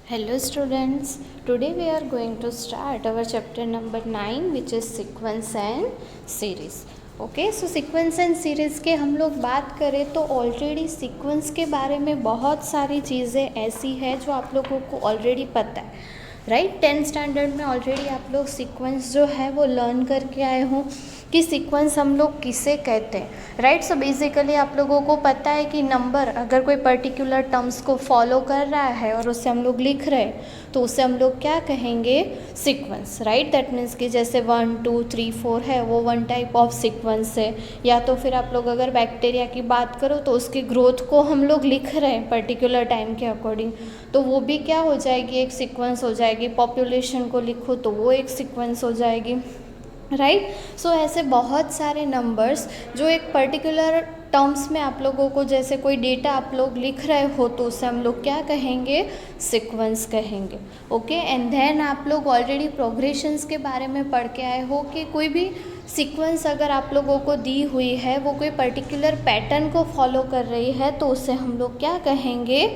Hello students, today we are going to start our chapter number 9 which is sequence and series. Okay so sequence and series के हम लोग बात करें तो already sequence के बारे में बहुत सारी चीज़ें ऐसी है जो आप लोगों को ऑलरेडी पता है, राइट। 10th स्टैंडर्ड में ऑलरेडी आप लोग सीक्वेंस जो है वो लर्न करके आए हो कि सीक्वेंस हम लोग किसे कहते हैं, राइट। सो बेसिकली आप लोगों को पता है कि नंबर अगर कोई पर्टिकुलर टर्म्स को फॉलो कर रहा है और उससे हम लोग लिख रहे हैं तो उसे हम लोग क्या कहेंगे, सीक्वेंस, राइट। दैट मीन्स कि जैसे 1 2 3 4 है वो वन टाइप ऑफ सीक्वेंस है। या तो फिर आप लोग अगर बैक्टीरिया की बात करो तो उसकी ग्रोथ को हम लोग लिख रहे हैं पर्टिकुलर टाइम के अकॉर्डिंग, तो वो भी क्या हो जाएगी, एक सीक्वेंस हो जाएगी। पॉपुलेशन को लिखो तो वो एक सीक्वेंस हो जाएगी, राइट। सो ऐसे बहुत सारे नंबर्स जो एक पर्टिकुलर टर्म्स में आप लोगों को, जैसे कोई डेटा आप लोग लिख रहे हो तो उसे हम लोग क्या कहेंगे, सीक्वेंस कहेंगे। ओके, एंड देन आप लोग ऑलरेडी प्रोग्रेशंस के बारे में पढ़ के आए हो कि कोई भी सीक्वेंस अगर आप लोगों को दी हुई है वो कोई पर्टिकुलर पैटर्न को फॉलो कर रही है तो उसे हम लोग क्या कहेंगे,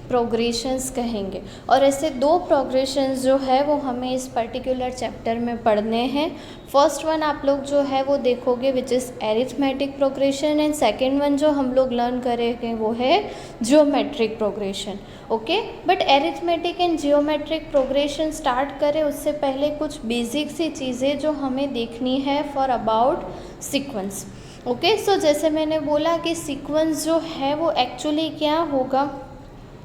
प्रोग्रेशंस कहेंगे। और ऐसे दो प्रोग्रेशंस जो है वो हमें इस पर्टिकुलर चैप्टर में पढ़ने हैं। फर्स्ट वन आप लोग जो है वो देखोगे which is arithmetic progression, and second one जो हम लोग लर्न करेंगे वो है geometric progression. Okay, but arithmetic and geometric progression start करें उससे पहले कुछ बेसिक सी चीज़ें जो हमें देखनी है फॉर अबाउट सीक्वेंस। ओके, सो जैसे मैंने बोला कि सीक्वेंस जो है वो एक्चुअली क्या होगा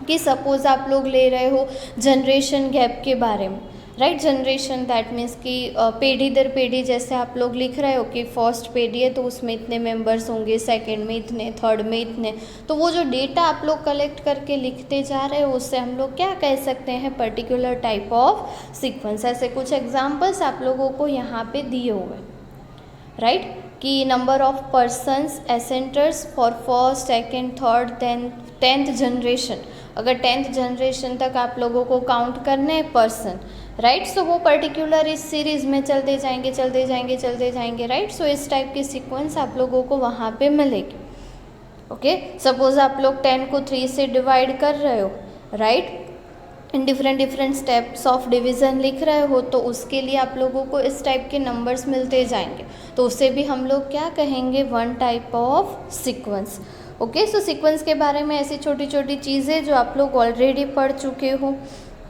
कि सपोज़ आप लोग ले रहे हो जनरेशन गैप के बारे में, राइट। जनरेशन दैट मीन्स कि पीढ़ी दर पीढ़ी, जैसे आप लोग लिख रहे हो कि फर्स्ट पीढ़ी है तो उसमें इतने मेंबर्स होंगे, सेकंड में इतने, थर्ड में इतने, तो वो जो डेटा आप लोग कलेक्ट करके लिखते जा रहे हो उससे हम लोग क्या कह सकते हैं, पर्टिकुलर टाइप ऑफ सीक्वेंस। ऐसे कुछ एग्जाम्पल्स आप लोगों को यहाँ पे दिए हुए, राइट, कि number of persons ancestors for first second third tenth generation. अगर 10th जनरेशन तक आप लोगों को काउंट करने हैं पर्सन, राइट, सो वो पर्टिकुलर इस सीरीज़ में चलते जाएंगे, राइट। सो इस टाइप की सीक्वेंस आप लोगों को वहाँ पे मिलेगी। ओके, सपोज आप लोग 10 को 3 से डिवाइड कर रहे हो, right, in different steps of division लिख रहे हो तो उसके लिए आप लोगों को इस टाइप के नंबर्स मिलते जाएंगे, तो उसे भी हम लोग क्या कहेंगे, one type of sequence. Okay, so sequence के बारे में ऐसी छोटी छोटी चीज़ें जो आप लोग ऑलरेडी पढ़ चुके हो,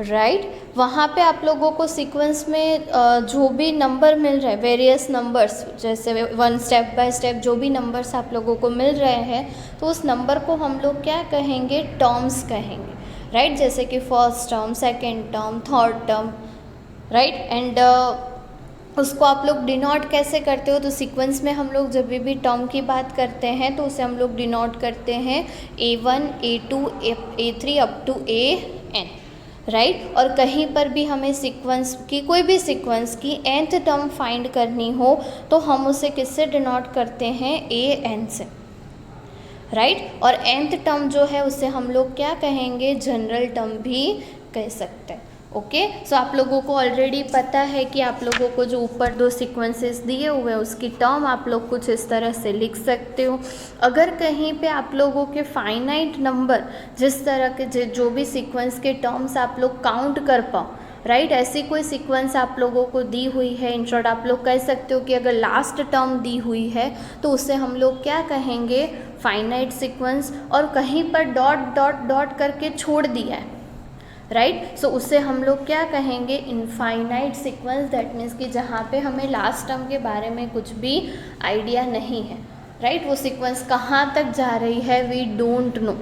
राइट। वहाँ पे आप लोगों को सीक्वेंस में जो भी नंबर मिल रहा है, वेरियस नंबर्स, जैसे वन स्टेप बाय स्टेप जो भी नंबर्स आप लोगों को मिल रहे हैं तो उस नंबर को हम लोग क्या कहेंगे, टर्म्स कहेंगे, राइट। जैसे कि first term, second term, third term, right. And उसको आप लोग डिनोट कैसे करते हो, तो सीक्वेंस में हम लोग जब भी टर्म की बात करते हैं तो उसे हम लोग डिनोट करते हैं A1 A2 A3 up to AN, right. और कहीं पर भी हमें सीक्वेंस की, कोई भी सीक्वेंस की nth टर्म फाइंड करनी हो तो हम उसे किससे डिनोट करते हैं, AN से, राइट। और nth टर्म जो है उसे हम लोग क्या कहेंगे, जनरल टर्म भी कह सकते हैं। ओके, सो आप लोगों को ऑलरेडी पता है कि आप लोगों को जो ऊपर दो सीक्वेंसेस दिए हुए हैं उसकी टर्म आप लोग कुछ इस तरह से लिख सकते हो। अगर कहीं पे आप लोगों के फाइनाइट नंबर, जिस तरह के जो भी सीक्वेंस के टर्म्स आप लोग काउंट कर पाओ, राइट, ऐसी कोई सीक्वेंस आप लोगों को दी हुई है, इन शॉर्ट आप लोग कह सकते हो कि अगर लास्ट टर्म दी हुई है तो उसे हम लोग क्या कहेंगे, फाइनाइट सीक्वेंस। और कहीं पर डॉट डॉट डॉट करके छोड़ दिया है, राइट, सो उसे हम लोग क्या कहेंगे, इनफाइनाइट सीक्वेंस। दैट मीन्स कि जहाँ पे हमें लास्ट टर्म के बारे में कुछ भी आइडिया नहीं है, राइट, वो सीक्वेंस कहाँ तक जा रही है, वी डोंट नो।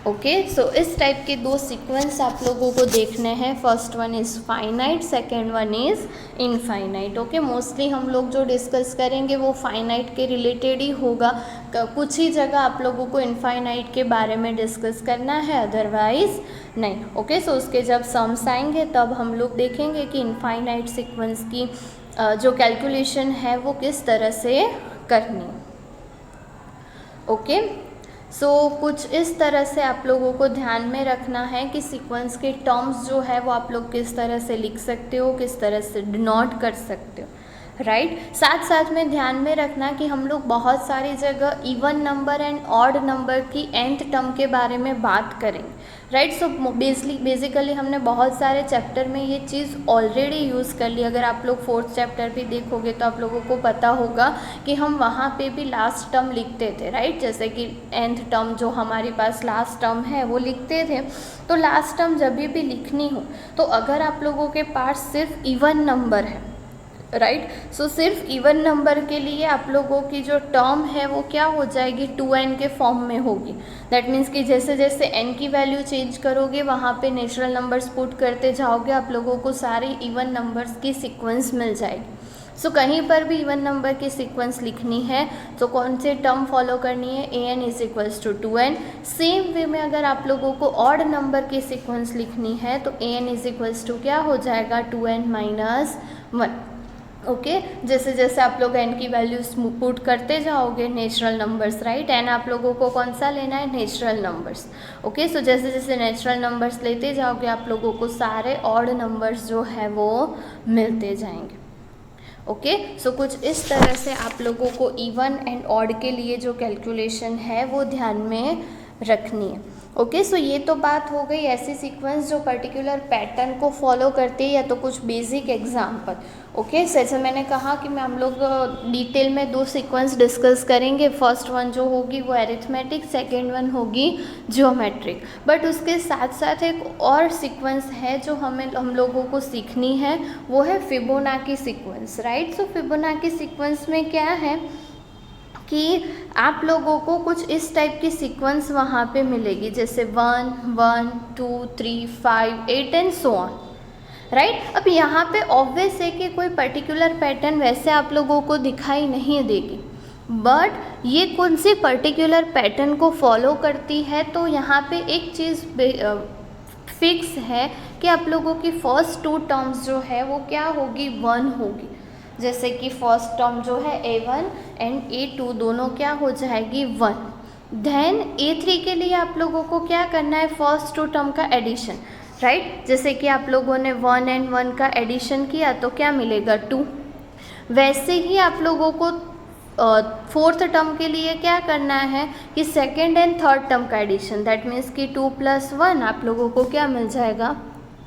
ओके, सो इस टाइप के दो सीक्वेंस आप लोगों को देखने हैं। First one is finite, second one is infinite. Okay, mostly हम लोग जो डिस्कस करेंगे वो फाइनाइट के रिलेटेड ही होगा, कुछ ही जगह आप लोगों को इनफाइनाइट के बारे में डिस्कस करना है, अदरवाइज नहीं। ओके, सो उसके जब सम्स आएंगे तब हम लोग देखेंगे कि इनफाइनाइट सीक्वेंस की जो कैलकुलेशन है वो किस तरह से करनी। ओके, सो कुछ इस तरह से आप लोगों को ध्यान में रखना है कि सीक्वेंस के टर्म्स जो है वो आप लोग किस तरह से लिख सकते हो, किस तरह से डिनोट कर सकते हो, राइट। साथ साथ में ध्यान में रखना कि हम लोग बहुत सारी जगह even number and odd number की nth टर्म के बारे में बात करेंगे, राइट। सो बेसिकली हमने बहुत सारे चैप्टर में ये चीज़ ऑलरेडी यूज़ कर ली। अगर आप लोग 4th चैप्टर भी देखोगे तो आप लोगों को पता होगा कि हम वहाँ पे भी लास्ट टर्म लिखते थे, राइट। जैसे कि nth टर्म जो हमारे पास लास्ट टर्म है वो लिखते थे। तो लास्ट टर्म जब भी लिखनी हो तो अगर आप लोगों के पास सिर्फ इवन नंबर है, राइट, सो सिर्फ इवन नंबर के लिए आप लोगों की जो टर्म है वो क्या हो जाएगी, 2n के फॉर्म में होगी। दैट मीन्स कि जैसे जैसे n की वैल्यू चेंज करोगे वहाँ पे नेचुरल नंबर्स पुट करते जाओगे, आप लोगों को सारे इवन नंबर्स की सीक्वेंस मिल जाएगी। सो कहीं पर भी इवन नंबर की सीक्वेंस लिखनी है तो कौन से टर्म फॉलो करनी है, an is equals to 2n। Same way में अगर आप लोगों को ऑड नंबर की सीक्वेंस लिखनी है तो an इज इक्वल्स टू क्या हो जाएगा, 2n माइनस 1। ओके, जैसे जैसे आप लोग n की वैल्यूज पुट करते जाओगे नेचुरल नंबर्स, राइट, n आप लोगों को कौन सा लेना है, नेचुरल नंबर्स। ओके, सो जैसे जैसे नेचुरल नंबर्स लेते जाओगे आप लोगों को सारे ऑड नंबर्स जो है वो मिलते जाएंगे। ओके, सो कुछ इस तरह से आप लोगों को इवन एंड ऑड के लिए जो कैलकुलेशन है वो ध्यान में रखनी है। ओके, सो ये तो बात हो गई ऐसी सीक्वेंस जो पर्टिकुलर पैटर्न को फॉलो करती है या तो कुछ बेसिक एग्जाम्पल। ओके, जैसे मैंने कहा कि मैं हम लोग डिटेल में 2 सीक्वेंस डिस्कस करेंगे। फर्स्ट वन जो होगी वो एरिथमेटिक, सेकेंड वन होगी ज्योमेट्रिक। बट उसके साथ साथ एक और सीक्वेंस है जो हम लोगों को सीखनी है, वो है फिबोनाची सीक्वेंस, राइट। सो फिबोनाची सीक्वेंस में क्या है कि आप लोगों को कुछ इस टाइप की सीक्वेंस वहाँ पे मिलेगी, जैसे 1 1 2 3 5 8 एंड सो ऑन, राइट। अब यहाँ पे ऑब्वियस है कि कोई पर्टिकुलर पैटर्न वैसे आप लोगों को दिखाई नहीं देगी, बट ये कौन सी पर्टिकुलर पैटर्न को फॉलो करती है, तो यहाँ पे एक चीज़ फिक्स है कि आप लोगों की फर्स्ट 2 टर्म्स जो है वो क्या होगी, 1 होगी। जैसे कि फर्स्ट टर्म जो है a1 एंड a2 दोनों क्या हो जाएगी, 1। देन a3 के लिए आप लोगों को क्या करना है, फर्स्ट 2 टर्म का एडिशन, राइट। जैसे कि आप लोगों ने 1 एंड 1 का एडिशन किया तो क्या मिलेगा, 2। वैसे ही आप लोगों को 4th टर्म के लिए क्या करना है कि सेकेंड एंड थर्ड टर्म का एडिशन, दैट मीन्स कि 2 + 1 आप लोगों को क्या मिल जाएगा,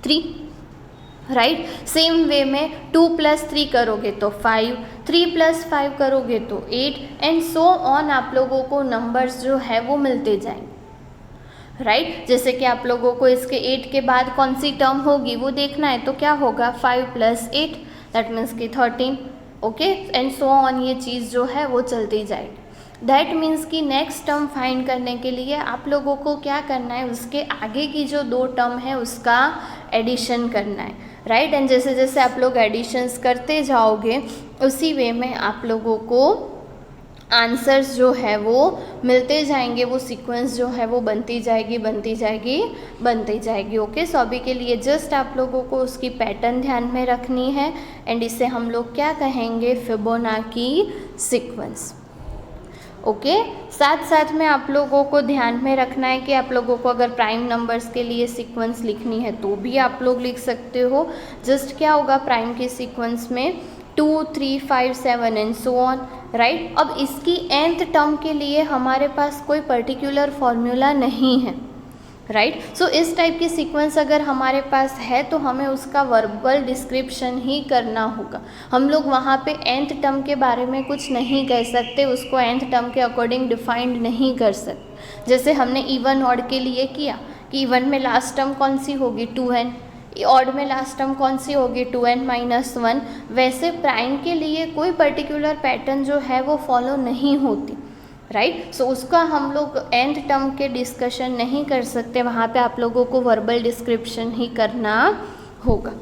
3, राइट। सेम वे में 2 + 3 करोगे तो 5, 3 + 5 करोगे तो 8 एंड सो ऑन आप लोगों को नंबर्स जो है वो मिलते जाएंगे, राइट। जैसे कि आप लोगों को इसके 8 के बाद कौन सी टर्म होगी वो देखना है, तो क्या होगा, 5 + 8 दैट मीन्स कि 13। ओके, एंड सो ऑन ये चीज़ जो है वो चलती जाएगी। दैट मीन्स कि नेक्स्ट टर्म फाइंड करने के लिए आप लोगों को क्या करना है, उसके आगे की जो 2 टर्म है उसका एडिशन करना है, राइट। एंड जैसे जैसे आप लोग एडिशंस करते जाओगे उसी वे में आप लोगों को आंसर्स जो है वो मिलते जाएंगे, वो सीक्वेंस जो है वो बनती जाएगी बनती जाएगी बनती जाएगी। ओके, सो अभी के लिए जस्ट आप लोगों को उसकी पैटर्न ध्यान में रखनी है एंड इसे हम लोग क्या कहेंगे, फिबोनाची सीक्वेंस। ओके, साथ साथ में आप लोगों को ध्यान में रखना है कि आप लोगों को अगर प्राइम नंबर्स के लिए सीक्वेंस लिखनी है तो भी आप लोग लिख सकते हो। जस्ट क्या होगा, प्राइम की सीक्वेंस में 2 3 5 7 एंड सो ऑन, राइट। अब इसकी nth टर्म के लिए हमारे पास कोई पर्टिकुलर फॉर्मूला नहीं है, राइट। सो इस टाइप की सीक्वेंस अगर हमारे पास है तो हमें उसका वर्बल डिस्क्रिप्शन ही करना होगा। हम लोग वहाँ पे nth टर्म के बारे में कुछ नहीं कह सकते, उसको nth टर्म के अकॉर्डिंग डिफाइंड नहीं कर सकते। जैसे हमने इवन ऑड के लिए किया कि इवन में लास्ट टर्म कौन सी होगी, 2n, ऑड में लास्ट टर्म कौन सी होगी, 2n माइनस 1। वैसे प्राइम के लिए कोई पर्टिकुलर पैटर्न जो है वो फॉलो नहीं होती, राइट। सो उसका हम लोग nth टर्म के डिस्कशन नहीं कर सकते, वहाँ पे आप लोगों को वर्बल डिस्क्रिप्शन ही करना होगा।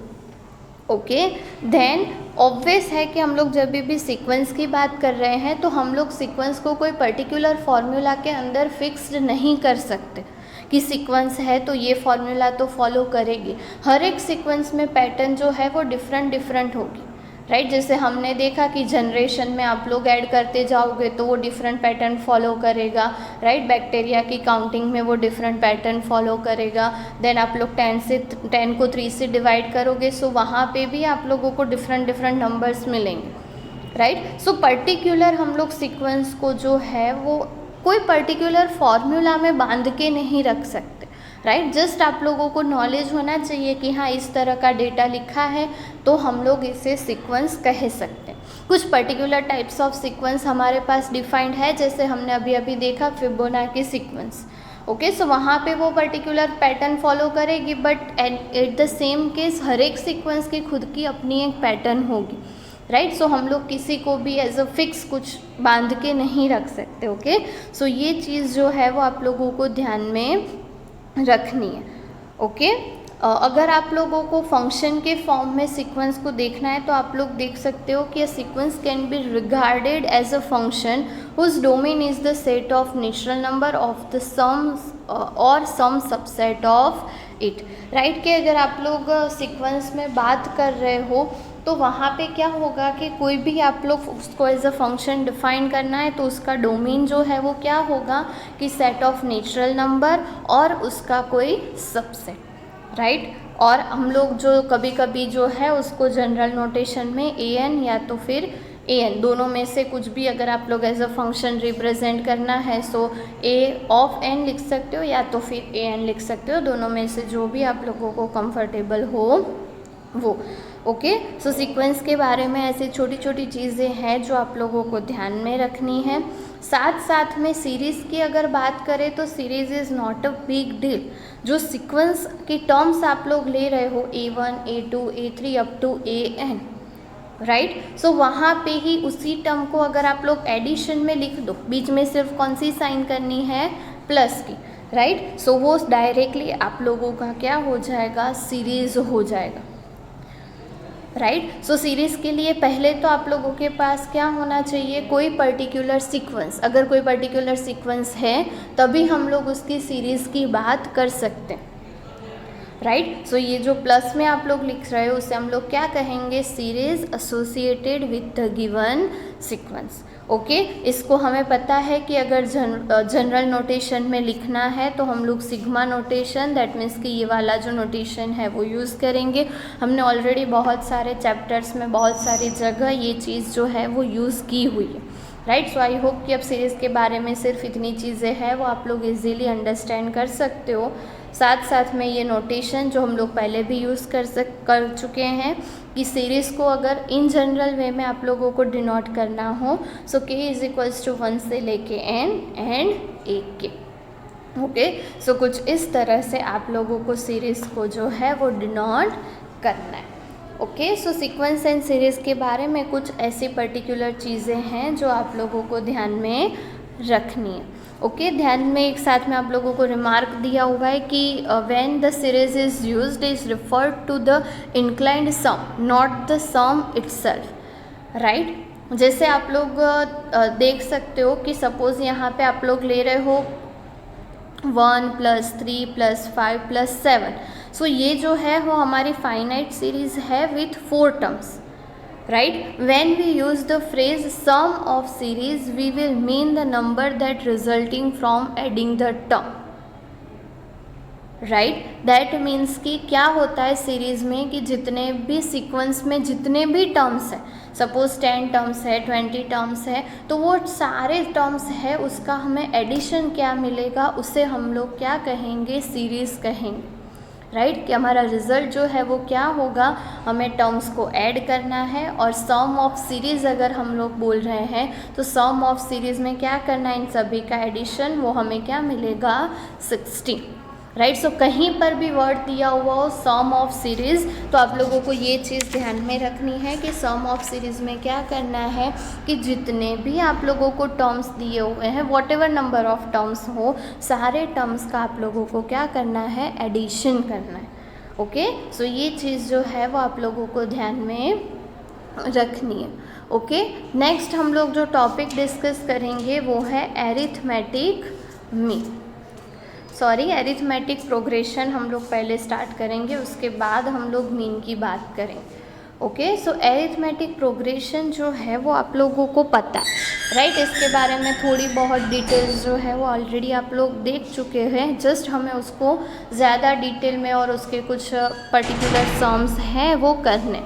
ओके, देन ऑब्वियस है कि हम लोग जब भी सीक्वेंस की बात कर रहे हैं तो हम लोग सीक्वेंस को कोई पर्टिकुलर फॉर्मूला के अंदर फिक्स्ड नहीं कर सकते कि सीक्वेंस है तो ये फॉर्मूला तो फॉलो करेगी। हर एक सीक्वेंस में पैटर्न जो है वो डिफरेंट होगी, राइट। जैसे हमने देखा कि जनरेशन में आप लोग ऐड करते जाओगे तो वो डिफरेंट पैटर्न फॉलो करेगा, राइट। बैक्टीरिया की काउंटिंग में वो डिफरेंट पैटर्न फॉलो करेगा। देन आप लोग 10 को 3 से डिवाइड करोगे, सो वहाँ पे भी आप लोगों को डिफरेंट नंबर्स मिलेंगे, राइट। सो पर्टिकुलर हम लोग सीक्वेंस को जो है वो कोई पर्टिकुलर फॉर्मूला में बांध के नहीं रख सकते, राइट। जस्ट आप लोगों को नॉलेज होना चाहिए कि हाँ इस तरह का डेटा लिखा है तो हम लोग इसे सीक्वेंस कह सकते हैं। कुछ पर्टिकुलर टाइप्स ऑफ सीक्वेंस हमारे पास डिफाइंड है, जैसे हमने अभी अभी देखा फिबोनाची सीक्वेंस। ओके, सो वहाँ पे वो पर्टिकुलर पैटर्न फॉलो करेगी, but at the same case हर एक सीक्वेंस की खुद की अपनी एक पैटर्न होगी, राइट। सो हम लोग किसी को भी एज अ फिक्स कुछ बांध के नहीं रख सकते। ओके, सो ये चीज़ जो है वो आप लोगों को ध्यान में रखनी है। ओके, अगर आप लोगों को फंक्शन के फॉर्म में सीक्वेंस को देखना है तो आप लोग देख सकते हो कि sequence can be regarded as a function whose domain is the set of natural number of the sums और some subset of it, right. कि अगर आप लोग सीक्वेंस में बात कर रहे हो तो वहाँ पे क्या होगा कि कोई भी आप लोग उसको एज अ फंक्शन डिफाइन करना है तो उसका डोमेन जो है वो क्या होगा कि सेट ऑफ नेचुरल नंबर और उसका कोई सबसेट, राइट। और हम लोग जो कभी कभी जो है उसको जनरल नोटेशन में an या तो फिर an दोनों में से कुछ भी अगर आप लोग एज अ फंक्शन रिप्रेजेंट करना है सो a ऑफ n लिख सकते हो या तो फिर an लिख सकते हो, दोनों में से जो भी आप लोगों को कंफर्टेबल हो वो। ओके, सो सीक्वेंस के बारे में ऐसी छोटी छोटी चीज़ें हैं जो आप लोगों को ध्यान में रखनी है। साथ साथ में सीरीज़ की अगर बात करें तो series is not a big deal. जो सीक्वेंस की टर्म्स आप लोग ले रहे हो a1 a2 a3 up to an, right. So वहाँ पे ही उसी टर्म को अगर आप लोग एडिशन में लिख दो, बीच में सिर्फ कौन सी साइन करनी है, प्लस की, राइट। सो वो डायरेक्टली आप लोगों का क्या हो जाएगा, सीरीज़ हो जाएगा, राइट। सो सीरीज़ के लिए पहले तो आप लोगों के पास क्या होना चाहिए, कोई पर्टिकुलर सीक्वेंस। अगर कोई पर्टिकुलर सीक्वेंस है तभी हम लोग उसकी सीरीज़ की बात कर सकते हैं, राइट। सो ये जो प्लस में आप लोग लिख रहे हो उसे हम लोग क्या कहेंगे, series associated with the given sequence. Okay, इसको हमें पता है कि अगर जनरल नोटेशन में लिखना है तो हम लोग सिग्मा नोटेशन, दैट मीन्स कि ये वाला जो नोटेशन है वो यूज़ करेंगे। हमने ऑलरेडी बहुत सारे चैप्टर्स में बहुत सारी जगह ये चीज़ जो है वो यूज़ की हुई है, राइट। सो आई होप कि अब सीरीज़ के बारे में सिर्फ इतनी चीज़ें हैं वो आप लोग इजीली अंडरस्टैंड कर सकते हो। साथ साथ में ये नोटेशन जो हम लोग पहले भी यूज़ कर चुके हैं कि सीरीज़ को अगर इन जनरल वे में आप लोगों को डिनोट करना हो सो k इज इक्वल्स टू 1 से लेके n एंड ak। ओके, सो कुछ इस तरह से आप लोगों को सीरीज़ को जो है वो डिनोट करना है। Okay, so sequence and series के बारे में कुछ ऐसी पर्टिकुलर चीज़ें हैं जो आप लोगों को ध्यान में रखनी है। ओके, ध्यान में एक साथ में आप लोगों को रिमार्क दिया हुआ है कि when the series is used is referred to the inclined sum not the sum itself, right. जैसे आप लोग देख सकते हो कि सपोज़ यहाँ पे आप लोग ले रहे हो 1 + 3 + 5 + 7, सो ये जो है वो हमारी फाइनाइट सीरीज़ है with 4 terms, right। When we use the phrase sum of series we will mean the number that resulting from adding the term, right। that means कि क्या होता है सीरीज़ में कि जितने भी सीक्वेंस में जितने भी टर्म्स हैं, सपोज 10 टर्म्स है 20 टर्म्स है, तो वो सारे टर्म्स है उसका हमें एडिशन क्या मिलेगा उसे हम लोग क्या कहेंगे, सीरीज़ कहेंगे, राइट। कि हमारा रिज़ल्ट जो है वो क्या होगा, हमें टर्म्स को ऐड करना है। और सम ऑफ सीरीज़ अगर हम लोग बोल रहे हैं तो सम ऑफ सीरीज़ में क्या करना है, इन सभी का एडिशन, वो हमें क्या मिलेगा, 16, राइट। सो कहीं पर भी वर्ड दिया हुआ हो सम ऑफ सीरीज़ तो आप लोगों को ये चीज़ ध्यान में रखनी है कि सम ऑफ सीरीज़ में क्या करना है कि जितने भी आप लोगों को टर्म्स दिए हुए हैं, what ever number of terms हो, सारे टर्म्स का आप लोगों को क्या करना है, एडिशन करना है। ओके, सो ये चीज़ जो है वो आप लोगों को ध्यान में रखनी है। ओके, नेक्स्ट हम लोग जो टॉपिक डिस्कस करेंगे वो है एरिथमेटिक एरिथमेटिक प्रोग्रेशन हम लोग पहले स्टार्ट करेंगे, उसके बाद हम लोग मीन की बात करेंगे। ओके, सो एरिथमेटिक प्रोग्रेशन जो है वो आप लोगों को पता है, राइट। इसके बारे में थोड़ी बहुत डिटेल्स जो है वो ऑलरेडी आप लोग देख चुके हैं, जस्ट हमें उसको ज़्यादा डिटेल में और उसके कुछ पर्टिकुलर टर्म्स हैं वो करने,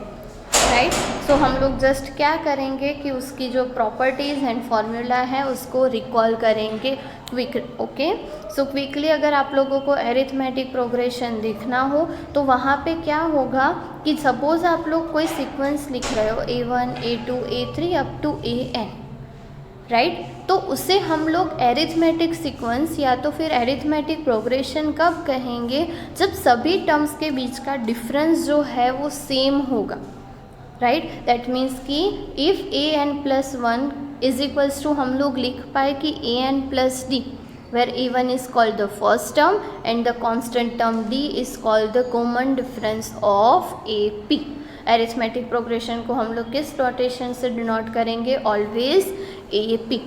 राइट। सो हम लोग जस्ट क्या करेंगे कि उसकी जो प्रॉपर्टीज़ एंड फॉर्मूला है उसको रिकॉल करेंगे क्विक। ओके, सो क्विकली अगर आप लोगों को एरिथमेटिक प्रोग्रेशन देखना हो तो वहाँ पे क्या होगा कि सपोज़ आप लोग कोई सीक्वेंस लिख रहे हो A1 A2 A3 up to AN, right. तो उसे हम लोग एरिथमेटिक सीक्वेंस या तो फिर एरिथमेटिक प्रोग्रेशन कब कहेंगे, जब सभी टर्म्स के बीच का डिफरेंस जो है वो सेम होगा, राइट। दैट मीन्स कि if an+1 is equals to हम लोग लिख पाए कि an+d, where a1 is called the first term and the constant term d is called the common difference of AP। Arithmetic progression को हम लोग किस नोटेशन से डिनोट करेंगे, ऑलवेज AP,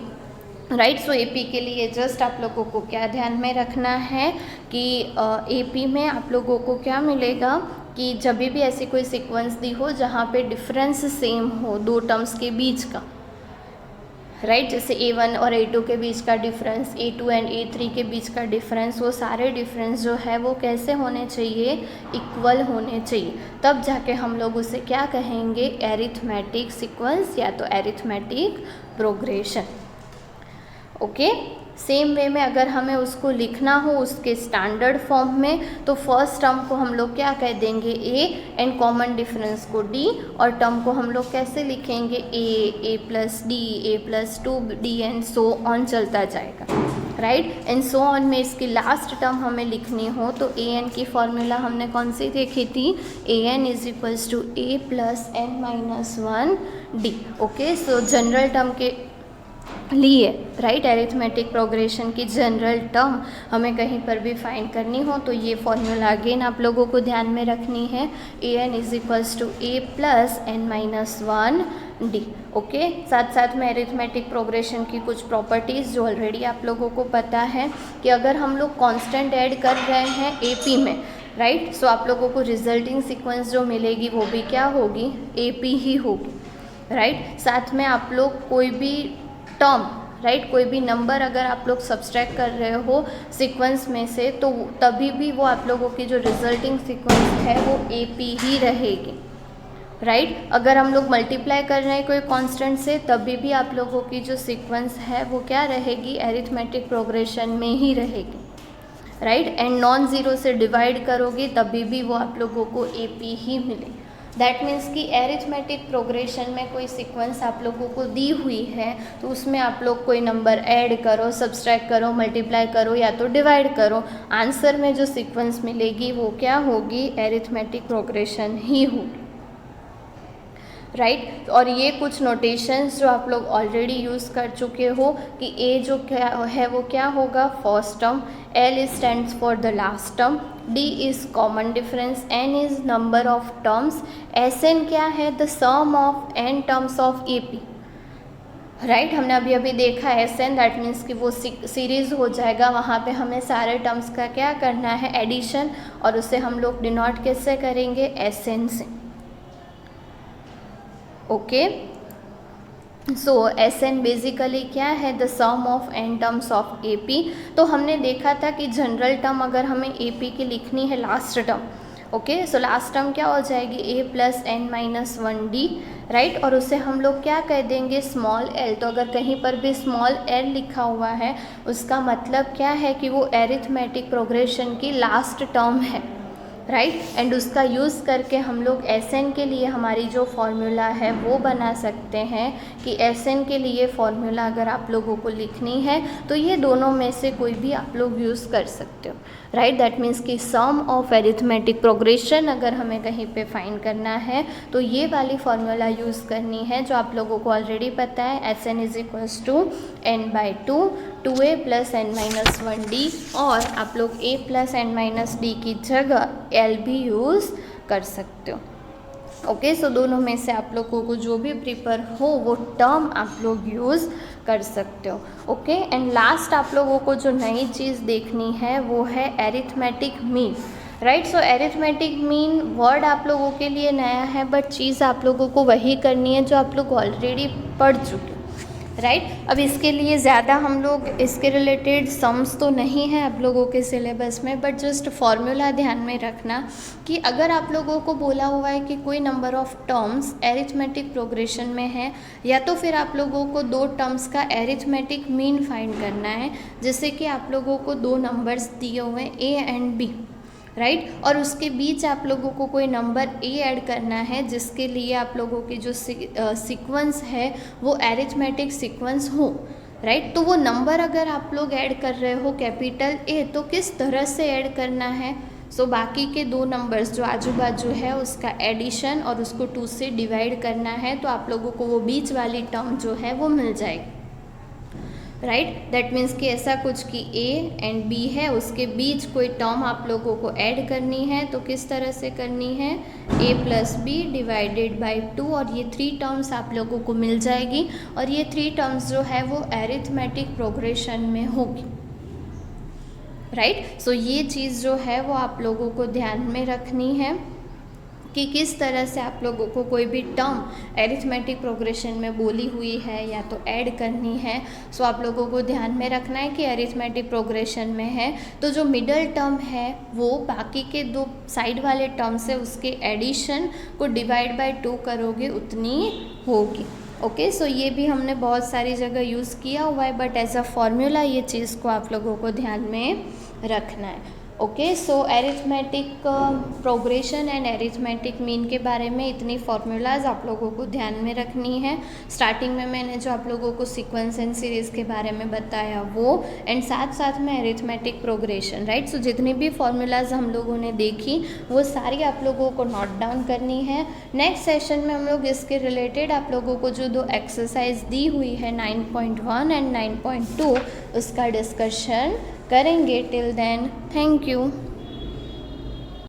राइट। सो AP के लिए जस्ट आप लोगों को क्या ध्यान में रखना है कि AP में आप लोगों को क्या मिलेगा कि जब भी ऐसी कोई सीक्वेंस दी हो जहाँ पे डिफरेंस सेम हो दो टर्म्स के बीच का, राइट, जैसे A1 और A2 के बीच का डिफरेंस, A2 एंड A3 के बीच का डिफरेंस, वो सारे डिफरेंस जो है वो कैसे होने चाहिए, इक्वल होने चाहिए, तब जाके हम लोग उसे क्या कहेंगे, एरिथमेटिक सीक्वेंस या तो arithmetic progression. Okay, same way में अगर हमें उसको लिखना हो उसके स्टैंडर्ड फॉर्म में तो फर्स्ट टर्म को हम लोग क्या कह देंगे A एंड कॉमन डिफरेंस को D, और टर्म को हम लोग कैसे लिखेंगे A+D A+2D and so on चलता जाएगा, राइट। एंड सो ऑन में इसकी लास्ट टर्म हमें लिखनी हो तो AN की फॉर्मूला हमने कौन सी देखी थी, AN is equals to A+n-1D। Okay, so general term के लिए, राइट, एरिथमेटिक प्रोग्रेशन की जनरल टर्म हमें कहीं पर भी फाइंड करनी हो तो ये फॉर्मूला अगेन आप लोगों को ध्यान में रखनी है, AN is equals to A+n-1D। Okay, साथ साथ में एरिथमेटिक प्रोग्रेशन की कुछ प्रॉपर्टीज़ जो ऑलरेडी आप लोगों को पता है कि अगर हम लोग कांस्टेंट ऐड कर रहे हैं AP में, राइट, सो आप लोगों को रिजल्टिंग सीक्वेंस जो मिलेगी वो भी क्या होगी, AP ही होगी, राइट। साथ में आप लोग कोई भी टर्म, राइट, कोई भी नंबर अगर आप लोग सब्सट्रैक्ट कर रहे हो सीक्वेंस में से तो तभी भी वो आप लोगों की जो रिजल्टिंग सीक्वेंस है वो AP ही रहेगी, राइट। अगर हम लोग मल्टीप्लाई कर रहे हैं कोई कांस्टेंट से तभी भी आप लोगों की जो सीक्वेंस है वो क्या रहेगी, एरिथमेटिक प्रोग्रेशन में ही रहेगी, राइट। एंड नॉन ज़ीरो से डिवाइड करोगे तभी भी वो आप लोगों को AP ही मिलेगी। दैट मीन्स कि एरिथमेटिक प्रोग्रेशन में कोई सीक्वेंस आप लोगों को दी हुई है तो उसमें आप लोग कोई नंबर ऐड करो, सब्सट्रैक्ट करो, मल्टीप्लाई करो या तो डिवाइड करो, आंसर में जो सीक्वेंस मिलेगी वो क्या होगी, एरिथमेटिक प्रोग्रेशन ही होगी, राइट। और ये कुछ नोटेशंस जो आप लोग ऑलरेडी यूज़ कर चुके हो कि A जो क्या है वो क्या होगा, first term, L stands for the last term, D is common difference, N is number of terms, Sn क्या है, the sum of n terms of AP, right. हमने अभी अभी देखा Sn, दैट मीन्स कि वो सीरीज़ हो जाएगा, वहाँ पे हमें सारे टर्म्स का क्या करना है, एडिशन, और उसे हम लोग डिनोट कैसे करेंगे, Sn से। ओके, सो Sn बेसिकली क्या है, the sum of n terms of AP। तो हमने देखा था कि जनरल टर्म अगर हमें AP की लिखनी है last term, okay, so last term क्या हो जाएगी, A+n-1D, राइट, और उसे हम लोग क्या कह देंगे, स्मॉल l। तो अगर कहीं पर भी स्मॉल l लिखा हुआ है उसका मतलब क्या है कि वो एरिथमेटिक प्रोग्रेशन की लास्ट टर्म है, राइट। एंड उसका यूज़ करके हम लोग Sn के लिए हमारी जो फॉर्मूला है वो बना सकते हैं कि Sn के लिए फॉर्मूला अगर आप लोगों को लिखनी है तो ये दोनों में से कोई भी आप लोग यूज़ कर सकते हो, राइट। दैट मीन्स कि सम ऑफ एरिथमेटिक प्रोग्रेशन अगर हमें कहीं पे फाइंड करना है तो ये वाली फॉर्मूला यूज़ करनी है जो आप लोगों को ऑलरेडी पता है, Sn is equals to n/2 2a+n-1d, और आप लोग a+n-d की जगह l भी यूज़ कर सकते हो। ओके, सो दोनों में से आप लोगों को जो भी प्रिफर हो वो टर्म आप लोग यूज़ कर सकते हो। ओके, एंड लास्ट आप लोगों को जो नई चीज़ देखनी है वो है एरिथमेटिक मीन, राइट। सो एरिथमेटिक मीन वर्ड आप लोगों के लिए नया है बट चीज़ आप लोगों को वही करनी है जो आप लोग ऑलरेडी पढ़ चुके, राइट। अब इसके लिए ज़्यादा हम लोग इसके रिलेटेड सम्स तो नहीं है आप लोगों के सिलेबस में, बट जस्ट फॉर्मूला ध्यान में रखना कि अगर आप लोगों को बोला हुआ है कि कोई number of terms arithmetic progression में है, या तो फिर आप लोगों को दो टर्म्स का एरिथमेटिक मीन फाइंड करना है, जैसे कि आप लोगों को दो नंबर्स दिए हुए हैं ए एंड बी, राइट, और उसके बीच आप लोगों को कोई नंबर ए ऐड करना है, जिसके लिए आप लोगों की जो सीक्वेंस है वो एरिथमेटिक सीक्वेंस हो, राइट। तो वो नंबर अगर आप लोग ऐड कर रहे हो कैपिटल ए, तो किस तरह से ऐड करना है, सो बाकी के दो नंबर्स जो आजू बाजू है उसका एडिशन और उसको 2 से डिवाइड करना है, तो आप लोगों को वो बीच वाली टर्म जो है वो मिल जाएगी, राइट। दैट मीन्स कि ऐसा कुछ कि ए एंड बी है, उसके बीच कोई टर्म आप लोगों को ऐड करनी है, तो किस तरह से करनी है, ए प्लस बी डिवाइडेड बाई 2, और ये 3 टर्म्स आप लोगों को मिल जाएगी, और ये 3 टर्म्स जो है वो एरिथमेटिक प्रोग्रेशन में होगी, राइट। सो ये चीज़ जो है वो आप लोगों को ध्यान में रखनी है कि किस तरह से आप लोगों को कोई भी टर्म एरिथमेटिक प्रोग्रेशन में बोली हुई है या तो ऐड करनी है। सो आप लोगों को ध्यान में रखना है कि एरिथमेटिक प्रोग्रेशन में है तो जो मिडल टर्म है वो बाकी के दो साइड वाले टर्म से उसके एडिशन को डिवाइड बाय 2 करोगे उतनी होगी। ओके, सो ये भी हमने बहुत सारी जगह यूज़ किया हुआ है, बट एज अ फॉर्मूला ये चीज़ को आप लोगों को ध्यान में रखना है। Okay, so arithmetic progression and arithmetic mean के बारे में इतनी फार्मूलाज आप लोगों को ध्यान में रखनी है। स्टार्टिंग में मैंने जो आप लोगों को सीक्वेंस एंड सीरीज़ के बारे में बताया वो, एंड साथ साथ में एरिथमेटिक प्रोग्रेशन, राइट। सो जितनी भी फार्मूलाज हम लोगों ने देखी वो सारी आप लोगों को नोट डाउन करनी है। नेक्स्ट सेशन में हम लोग इसके रिलेटेड आप लोगों को जो 2 एक्सरसाइज दी हुई है 9.1 एंड 9.2 उसका डिस्कशन करेंगे। Till then, thank you.